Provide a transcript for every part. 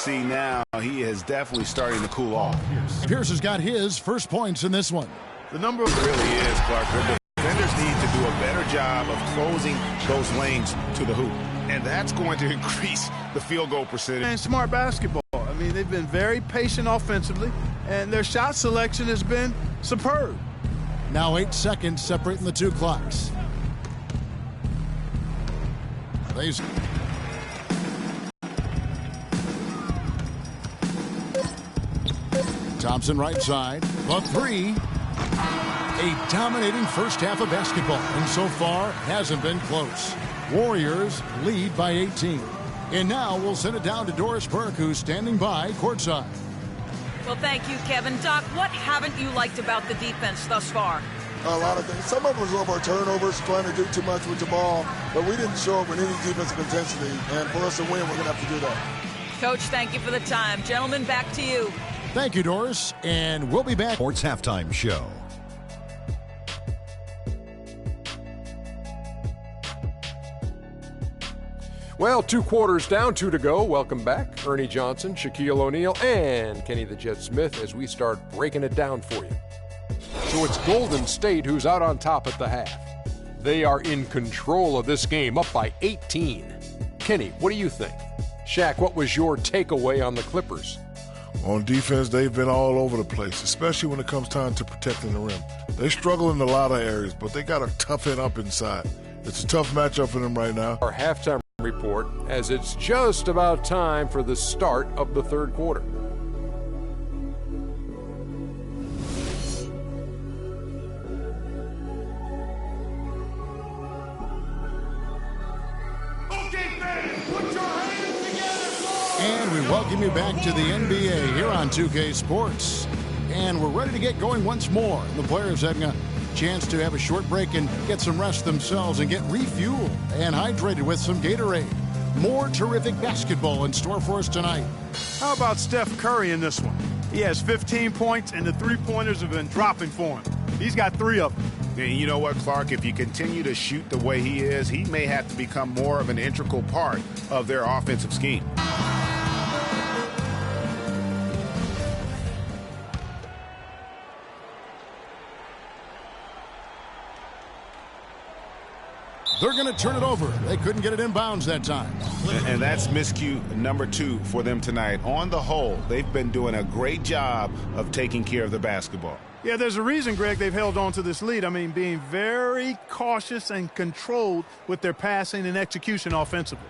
see now, he is definitely starting to cool off. Pierce has got his first points in this one. The number really is, Clark. The defenders need to do a better job of closing those lanes to the hoop. And that's going to increase the field goal percentage. And smart basketball. I mean, they've been very patient offensively, and their shot selection has been superb. Now 8 seconds separating the two clocks. Thompson right side. The three. A dominating first half of basketball, and so far hasn't been close. Warriors lead by 18. And now we'll send it down to Doris Burke, who's standing by courtside. Well, thank you, Kevin. Doc, what haven't you liked about the defense thus far? A lot of things. Some of it was over turnovers, trying to do too much with the ball, but we didn't show up with any defensive intensity. And for us to win, we're going to have to do that. Coach, thank you for the time. Gentlemen, back to you. Thank you, Doris. And we'll be back. Sports Halftime Show. Well, 2 quarters down, 2 to go. Welcome back. Ernie Johnson, Shaquille O'Neal, and Kenny the Jet Smith as we start breaking it down for you. So it's Golden State who's out on top at the half. They are in control of this game, up by 18. Kenny, what do you think? Shaq, what was your takeaway on the Clippers? On defense, they've been all over the place, especially when it comes time to protecting the rim. They struggle in a lot of areas, but they got to toughen up inside. It's a tough matchup for them right now. Our halftime report, as it's just about time for the start of the third quarter. And we welcome you back to the NBA here on 2K Sports. And we're ready to get going once more. The players having a chance to have a short break and get some rest themselves and get refueled and hydrated with some Gatorade. More terrific basketball in store for us tonight. How about Steph Curry in this one? He has 15 points, and the three-pointers have been dropping for him. He's got 3 of them. And you know what, Clark? If you continue to shoot the way he is, he may have to become more of an integral part of their offensive scheme. They're going to turn it over. They couldn't get it in bounds that time. And that's miscue number 2 for them tonight. On the whole, they've been doing a great job of taking care of the basketball. Yeah, there's a reason, Greg, they've held on to this lead. I mean, being very cautious and controlled with their passing and execution offensively.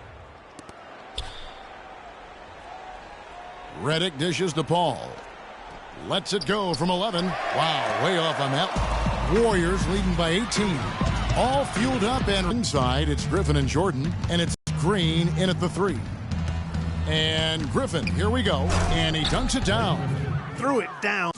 Redick dishes to Paul. Lets it go from 11. Wow, way off on that. Warriors leading by 18. All fueled up, and inside it's Griffin and Jordan, and it's Green in at the 3. And Griffin, here we go, and he dunks it down. Threw it down.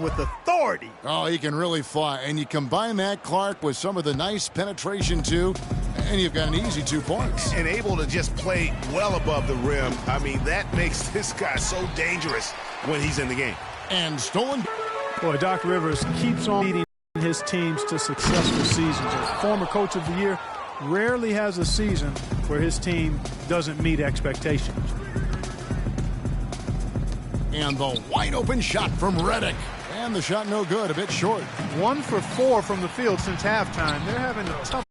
With authority. Oh, he can really fly. And you combine that, Clark, with some of the nice penetration, too, and you've got an easy 2 points. And able to just play well above the rim. I mean, that makes this guy so dangerous when he's in the game. And stolen. Boy, Doc Rivers keeps on leading his teams to successful seasons. As former coach of the year, rarely has a season where his team doesn't meet expectations. And the wide open shot from Redick. And the shot no good, a bit short. 1 for 4 from the field since halftime. They're having a tough.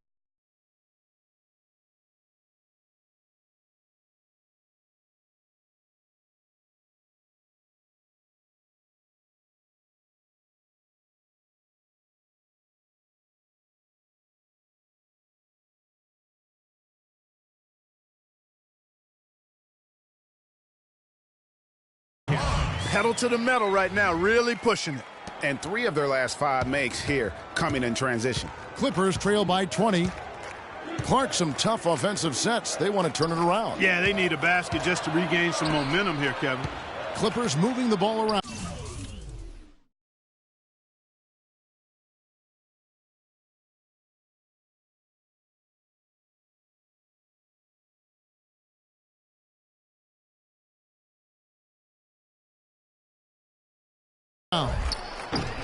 pedal to the metal right now, really pushing it. And 3 of their last 5 makes here coming in transition. Clippers trail by 20. Clark, some tough offensive sets. They want to turn it around. Yeah, they need a basket just to regain some momentum here, Kevin. Clippers moving the ball around.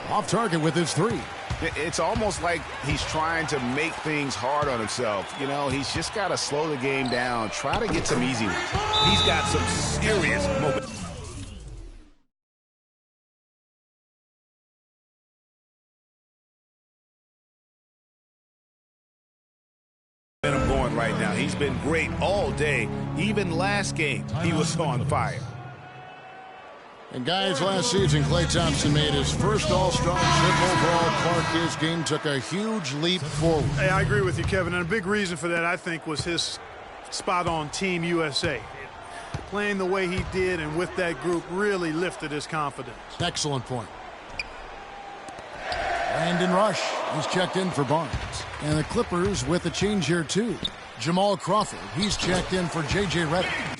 Off target with his 3. It's almost like he's trying to make things hard on himself. You know, he's just got to slow the game down, try to get some easy ones. He's got some serious momentum. Going right now. He's been great all day. Even last game, he was on fire. And guys, last season, Klay Thompson made his first All-Star trip overall. Clark, his game took a huge leap forward. Hey, I agree with you, Kevin. And a big reason for that, I think, was his spot on Team USA. Playing the way he did and with that group really lifted his confidence. Excellent point. Brandon Rush is checked in for Barnes. And the Clippers with a change here, too. Jamal Crawford, he's checked in for J.J. Redick.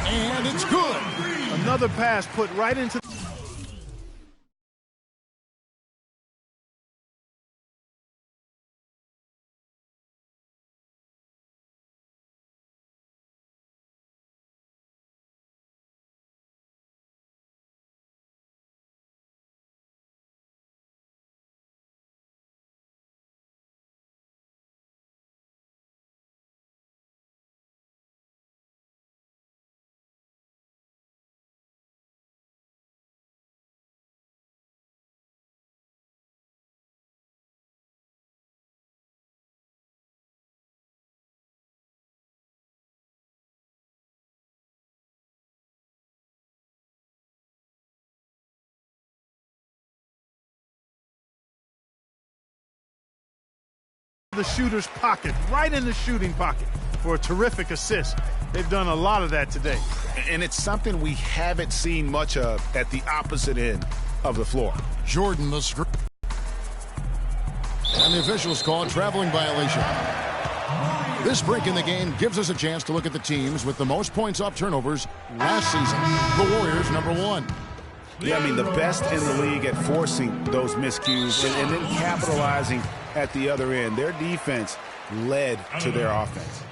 And it's good. Another pass put right into the shooter's pocket, right in the shooting pocket for a terrific assist. They've done a lot of that today. And it's something we haven't seen much of at the opposite end of the floor. Jordan the screen. And the officials call a traveling violation. This break in the game gives us a chance to look at the teams with the most points off turnovers last season. The Warriors, number 1. Yeah, I mean, the best in the league at forcing those miscues and then capitalizing at the other end. Their defense led to their offense.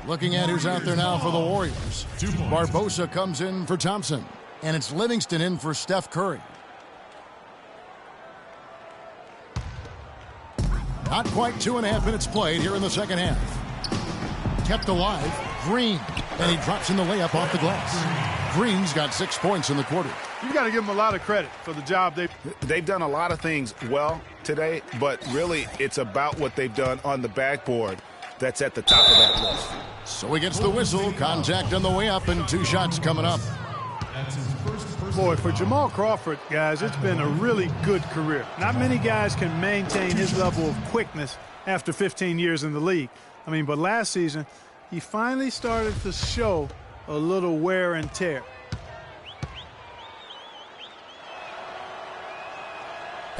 Looking at who's out there now for the Warriors. Barbosa comes in for Thompson. And it's Livingston in for Steph Curry. Not quite 2.5 minutes played here in the second half. Kept alive. Green. And he drops in the layup off the glass. Green's got 6 points in the quarter. You've got to give them a lot of credit for the job they've done a lot of things well today, but really it's about what they've done on the backboard that's at the top of that list. So he gets the whistle. Contact on the way up and 2 shots coming up. Boy, for Jamal Crawford, guys, it's been a really good career. Not many guys can maintain his level of quickness after 15 years in the league. I mean, but last season, he finally started to show a little wear and tear.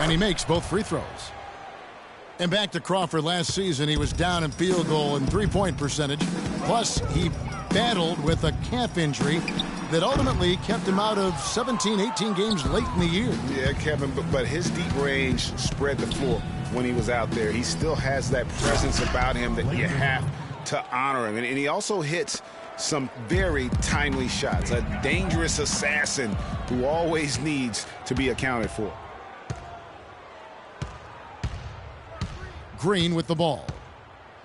And he makes both free throws. And back to Crawford last season, he was down in field goal and three-point percentage. Plus, he battled with a calf injury that ultimately kept him out of 17, 18 games late in the year. Yeah, Kevin, but his deep range spread the floor when he was out there. He still has that presence about him that you have to honor him. And he also hits some very timely shots. A dangerous assassin who always needs to be accounted for. Green with the ball.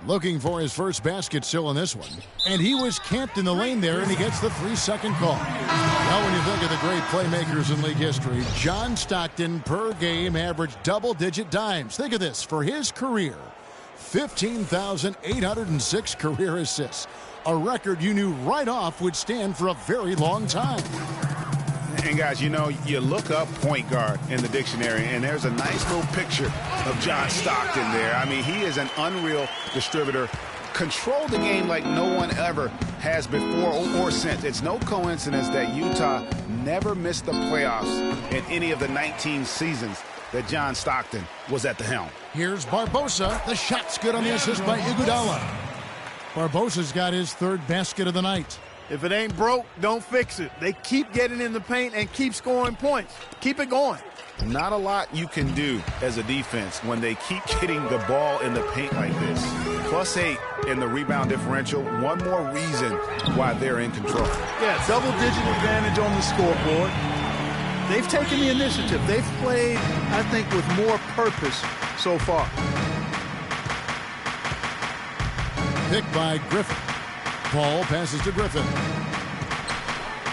Looking for his first basket still in this one. And he was camped in the lane there, and he gets the 3-second call. Now, when you think of the great playmakers in league history, John Stockton per game averaged double-digit dimes. Think of this. For his career, 15,806 career assists. A record you knew right off would stand for a very long time. And guys, you know, you look up point guard in the dictionary, and there's a nice little picture of John Stockton there. I mean, he is an unreal distributor. Controlled the game like no one ever has before or since. It's no coincidence that Utah never missed the playoffs in any of the 19 seasons that John Stockton was at the helm. Here's Barbosa. The shot's good on the assist by Iguodala. Barbosa's got his third basket of the night. If it ain't broke, don't fix it. They keep getting in the paint and keep scoring points. Keep it going. Not a lot you can do as a defense when they keep getting the ball in the paint like this. +8 in the rebound differential. One more reason why they're in control. Yeah, double-digit advantage on the scoreboard. They've taken the initiative. They've played, I think, with more purpose so far. Picked by Griffin. Ball passes to Griffin.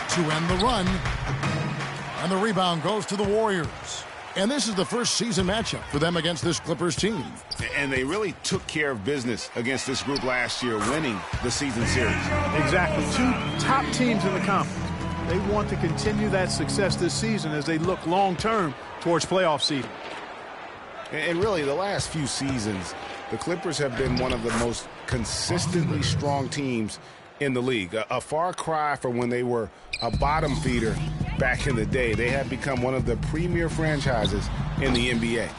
To end the run. And the rebound goes to the Warriors. And this is the first season matchup for them against this Clippers team. And they really took care of business against this group last year, winning the season series. Exactly. Two top teams in the conference. They want to continue that success this season as they look long-term towards playoff seeding. And really, the last few seasons, the Clippers have been one of the most consistently strong teams in the league. A far cry from when they were a bottom feeder back in the day. They have become one of the premier franchises in the NBA.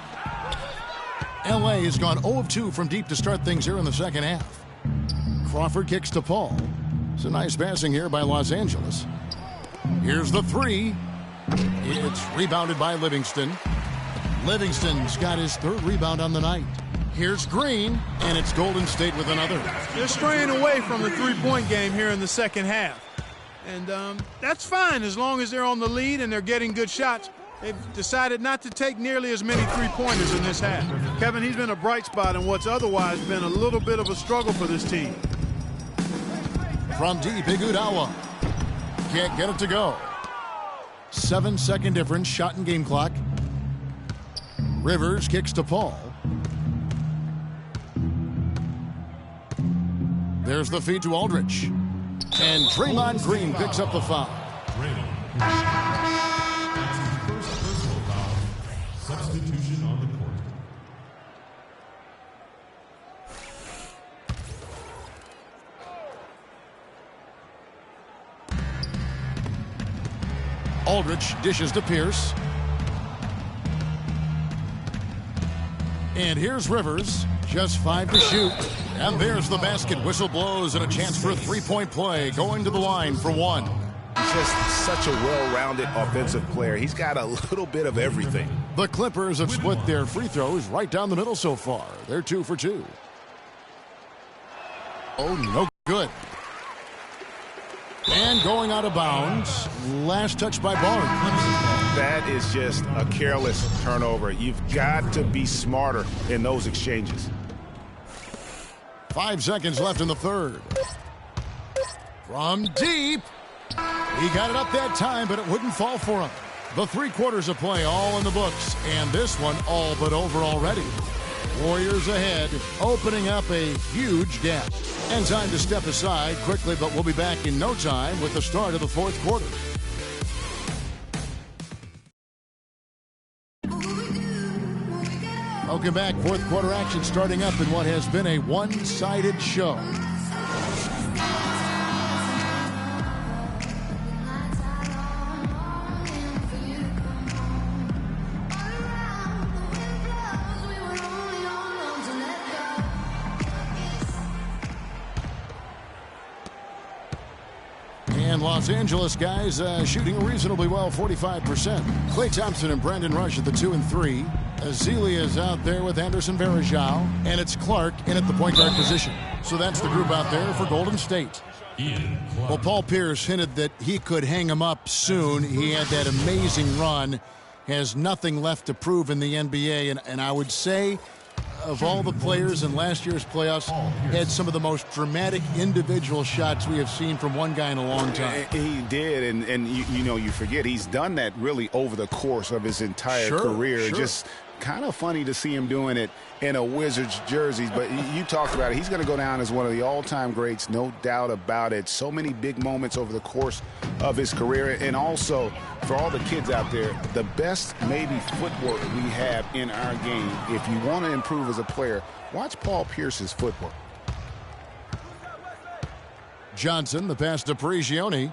LA has gone 0 of 2 from deep to start things here in the second half. Crawford kicks to Paul. It's a nice passing here by Los Angeles. Here's the three. It's rebounded by Livingston. Livingston's got his third rebound on the night. Here's Green, and it's Golden State with another. They're straying away from the three-point game here in the second half. And that's fine as long as they're on the lead and they're getting good shots. They've decided not to take nearly as many three-pointers in this half. Kevin, he's been a bright spot in what's otherwise been a little bit of a struggle for this team. From deep, Iguodala. Can't get it to go. 7-second difference, shot and game clock. Rivers kicks to Paul. There's the feed to Aldridge. And Draymond Green picks up the foul. First personal foul. Substitution on the court. Aldridge dishes to Pierce. And here's Rivers. Just 5 to shoot. And there's the basket. Whistle blows and a chance for a three-point play. Going to the line for one. He's just such a well-rounded offensive player. He's got a little bit of everything. The Clippers have split their free throws right down the middle so far. They're 2 for 2. Oh, no good. And going out of bounds. Last touch by Barnes. That is just a careless turnover. You've got to be smarter in those exchanges. 5 seconds left in the third. From deep. He got it up that time, but it wouldn't fall for him. The 3 quarters of play all in the books, and this one all but over already. Warriors ahead, opening up a huge gap. And time to step aside quickly, but we'll be back in no time with the start of the fourth quarter. Welcome back. Fourth quarter action starting up in what has been a one-sided show. And Los Angeles guys shooting reasonably well, 45%. Klay Thompson and Brandon Rush at the 2 and 3. Ezeli is out there with Anderson Varejao. And it's Clark in at the point guard position. So that's the group out there for Golden State. Well, Paul Pierce hinted that he could hang him up soon. He had that amazing run. Has nothing left to prove in the NBA. And I would say, of all the players in last year's playoffs, had some of the most dramatic individual shots we have seen from one guy in a long time. He did, and you forget he's done that really over the course of his entire career. Just kind of funny to see him doing it in a Wizards jersey, but you talked about it. He's going to go down as one of the all-time greats, no doubt about it. So many big moments over the course of his career, and also for all the kids out there, the best maybe footwork we have in our game. If you want to improve as a player, watch Paul Pierce's footwork. Johnson, the pass to Prigioni.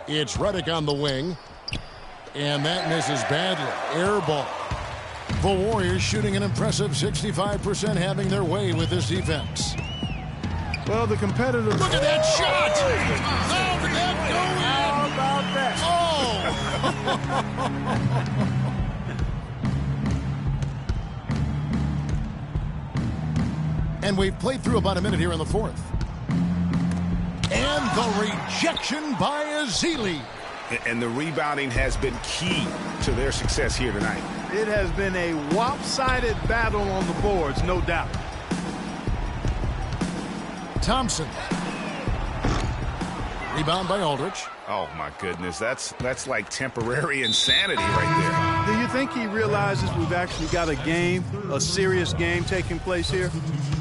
It's Redick on the wing. And that misses badly. Air ball. The Warriors shooting an impressive 65%, having their way with this defense. Well, the competitors... Look at that shot! How did that go in? How about that? Oh! And we've played through about a minute here in the fourth. And the rejection by Ezeli. And the rebounding has been key to their success here tonight. It has been a lopsided battle on the boards, no doubt. Thompson. Rebound by Aldridge. Oh, my goodness. That's like temporary insanity right there. Do you think he realizes we've actually got a game, a serious game taking place here?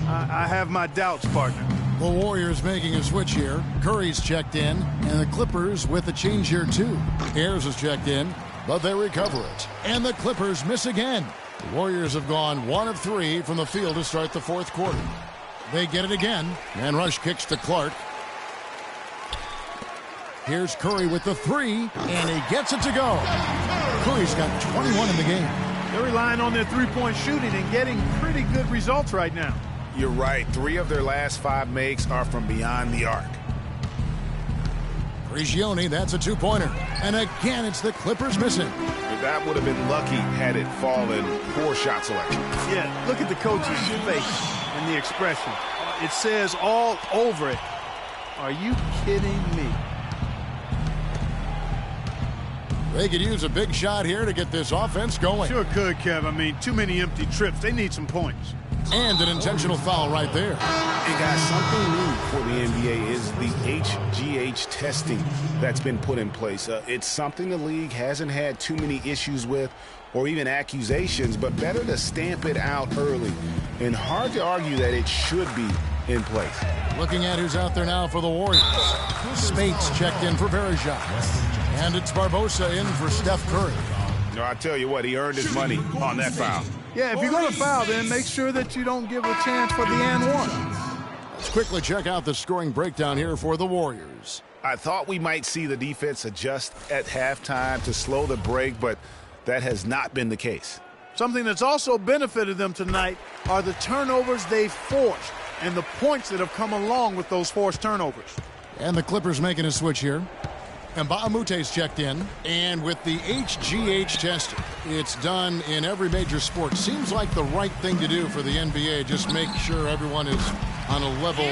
I have my doubts, partner. The Warriors making a switch here. Curry's checked in, and the Clippers with a change here too. Ayers is checked in, but they recover it. And the Clippers miss again. The Warriors have gone 1 of 3 from the field to start the fourth quarter. They get it again, and Rush kicks to Clark. Here's Curry with the 3, and he gets it to go. Curry's got 21 in the game. They're relying on their three-point shooting and getting pretty good results right now. You're right. 3 of their last 5 makes are from beyond the arc. Prigioni, that's a 2-pointer. And again, it's the Clippers missing. That would have been lucky had it fallen. Poor shot selection. Yeah, look at the coach's face and the expression. It says all over it. Are you kidding me? They could use a big shot here to get this offense going. Sure could, Kev. I mean, too many empty trips. They need some points. And an intentional foul right there. And guys, something new for the NBA is the HGH testing that's been put in place. It's something the league hasn't had too many issues with or even accusations, but better to stamp it out early. And hard to argue that it should be in place. Looking at who's out there now for the Warriors. Spates checked in for Varejao. And it's Barbosa in for Steph Curry. No, I tell you what, he earned his money on that foul. Yeah, if you're going to foul, then make sure that you don't give a chance for the and one. Let's quickly check out the scoring breakdown here for the Warriors. I thought we might see the defense adjust at halftime to slow the break, but that has not been the case. Something that's also benefited them tonight are the turnovers they've forced and the points that have come along with those forced turnovers. And the Clippers making a switch here. And Baamute's checked in. And with the HGH testing, it's done in every major sport. Seems like the right thing to do for the NBA. Just make sure everyone is on a level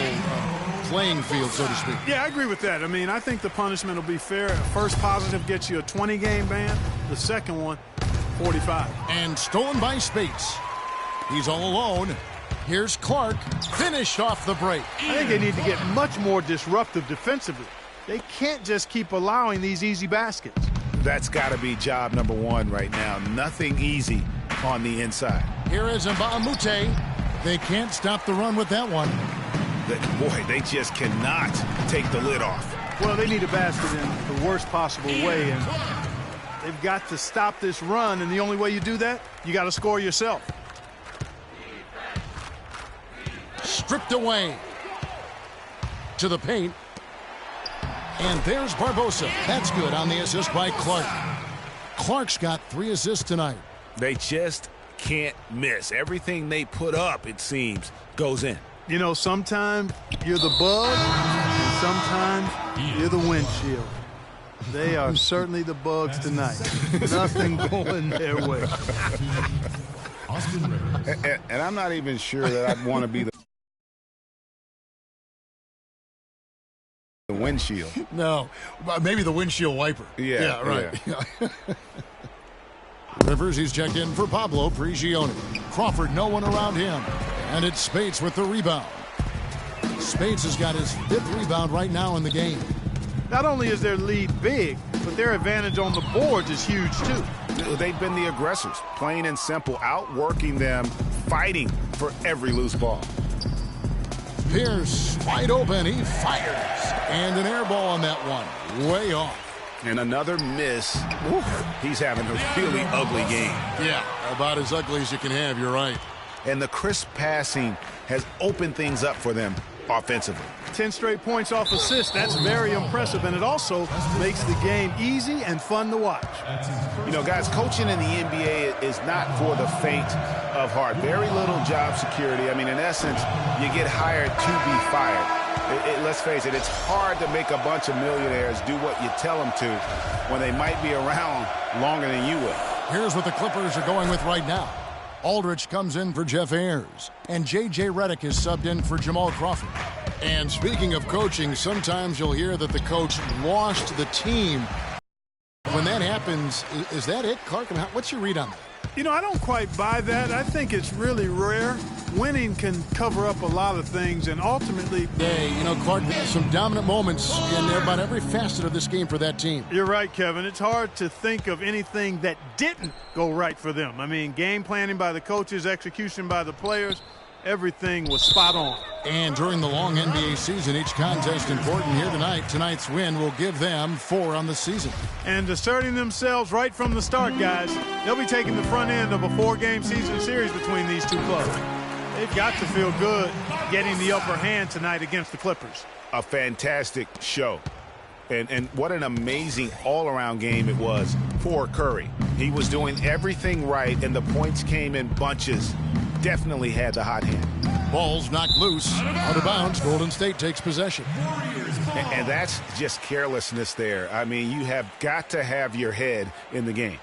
playing field, so to speak. Yeah, I agree with that. I mean, I think the punishment will be fair. First positive gets you a 20-game ban. The second one, 45. And stolen by Spates. He's all alone. Here's Clark, finished off the break. I think they need to get much more disruptive defensively. They can't just keep allowing these easy baskets. That's got to be job number 1 right now. Nothing easy on the inside. Here is Baamute. They can't stop the run with that one. Boy, they just cannot take the lid off. Well, they need a basket in the worst possible way, and they've got to stop this run, and the only way you do that, you got to score yourself. Stripped away to the paint. And there's Barbosa. That's good on the assist by Clark. Clark's got 3 assists tonight. They just can't miss. Everything they put up, it seems, goes in. You know, sometimes you're the bug, and sometimes you're the windshield. They are certainly the bugs tonight. Nothing going their way. And I'm not even sure that I'd want to be the windshield. No, maybe the windshield wiper. Yeah, right. Yeah. Rivers, he's checked in for Pablo Prigioni. Crawford, no one around him. And it's Spates with the rebound. Spates has got his 5th rebound right now in the game. Not only is their lead big, but their advantage on the boards is huge, too. They've been the aggressors, plain and simple, outworking them, fighting for every loose ball. Pierce, wide open, he fires. And an air ball on that one, way off. And another miss. He's having a really ugly game. Yeah, about as ugly as you can have, you're right. And the crisp passing has opened things up for them offensively. 10 straight points off assists. That's very impressive, and it also makes the game easy and fun to watch. You know, guys, coaching in the NBA is not for the faint of heart. Very little job security. I mean, in essence, you get hired to be fired. Let's face it, it's hard to make a bunch of millionaires do what you tell them to when they might be around longer than you will. Here's what the Clippers are going with right now. Aldridge comes in for Jeff Ayers, and J.J. Redick is subbed in for Jamal Crawford. And speaking of coaching, sometimes you'll hear that the coach lost the team. When that happens, is that it, Clark? What's your read on that? You know, I don't quite buy that. I think it's really rare. Winning can cover up a lot of things, and ultimately... Hey, you know, Clark, there's some dominant moments in about every facet of this game for that team. You're right, Kevin. It's hard to think of anything that didn't go right for them. I mean, game planning by the coaches, execution by the players, everything was spot on. And during the long NBA season, each contest important here tonight. Tonight's win will give them 4 on the season. And asserting themselves right from the start, guys. They'll be taking the front end of a 4-game season series between these two clubs. They've got to feel good getting the upper hand tonight against the Clippers. A fantastic show. And what an amazing all-around game it was for Curry. He was doing everything right, and the points came in bunches. Definitely had the hot hand. Ball's knocked loose. Out of bounds. Golden State takes possession. And that's just carelessness there. I mean, you have got to have your head in the game.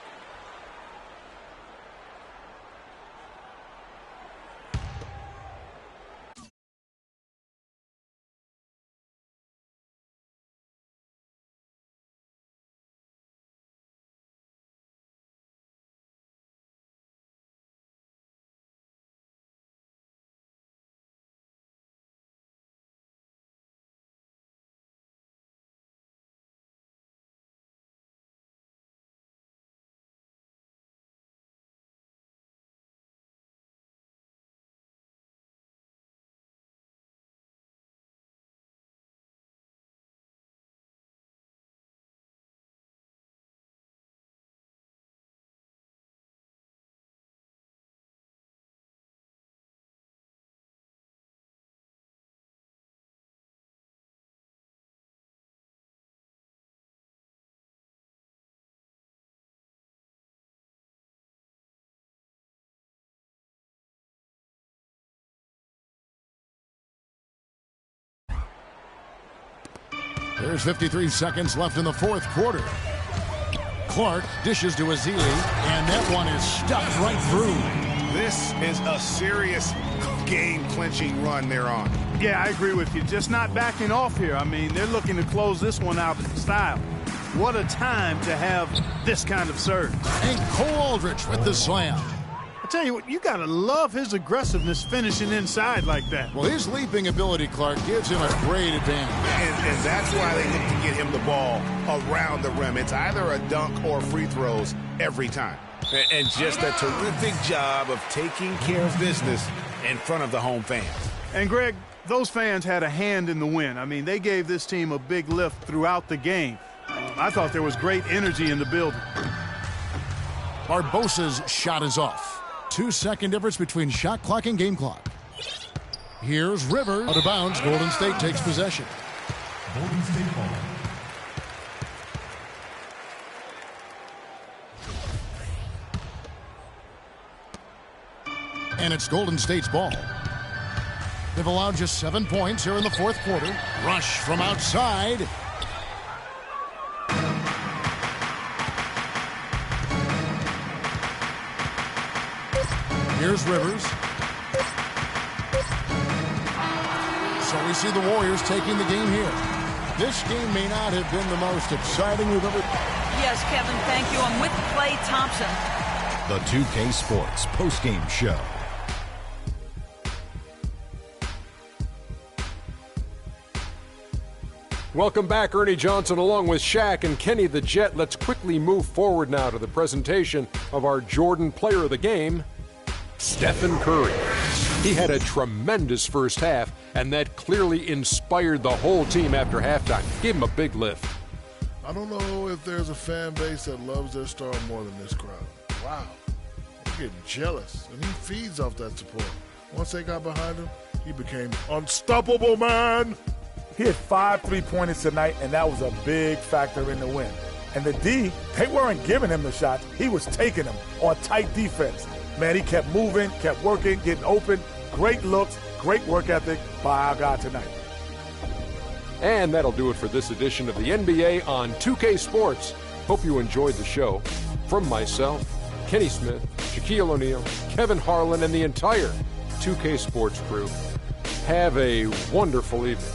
There's 53 seconds left in the 4th quarter. Clark dishes to Azili, and that one is stuffed right through. This is a serious game-clinching run they're on. Yeah, I agree with you. Just not backing off here. I mean, they're looking to close this one out in style. What a time to have this kind of surge. And Cole Aldridge with the slam. I tell you what, you got to love his aggressiveness finishing inside like that. Well, his leaping ability, Clark, gives him a great advantage. And that's why they look to get him the ball around the rim. It's either a dunk or free throws every time. And just a terrific job of taking care of business in front of the home fans. And, Greg, those fans had a hand in the win. I mean, they gave this team a big lift throughout the game. I thought there was great energy in the building. Barbosa's shot is off. 2-second difference between shot clock and game clock. Here's Rivers. Out of bounds. Golden State takes possession. Golden State ball. And it's Golden State's ball. They've allowed just 7 points here in the fourth quarter. Rush from outside. Here's Rivers. So we see the Warriors taking the game here. This game may not have been the most exciting we've ever... Yes, Kevin, thank you. I'm with Klay Thompson. The 2K Sports postgame show. Welcome back, Ernie Johnson, along with Shaq and Kenny the Jet. Let's quickly move forward now to the presentation of our Jordan Player of the Game, Stephen Curry. He had a tremendous first half, and that clearly inspired the whole team after halftime. Gave him a big lift. I don't know if there's a fan base that loves their star more than this crowd. Wow. I'm getting jealous, and he feeds off that support. Once they got behind him, he became unstoppable, man. He had 5 3-pointers tonight, and that was a big factor in the win. And the D, they weren't giving him the shots. He was taking them on tight defense. Man, he kept moving, kept working, getting open. Great looks, great work ethic by our guy tonight. And that'll do it for this edition of the NBA on 2K Sports. Hope you enjoyed the show. From myself, Kenny Smith, Shaquille O'Neal, Kevin Harlan, and the entire 2K Sports crew, have a wonderful evening.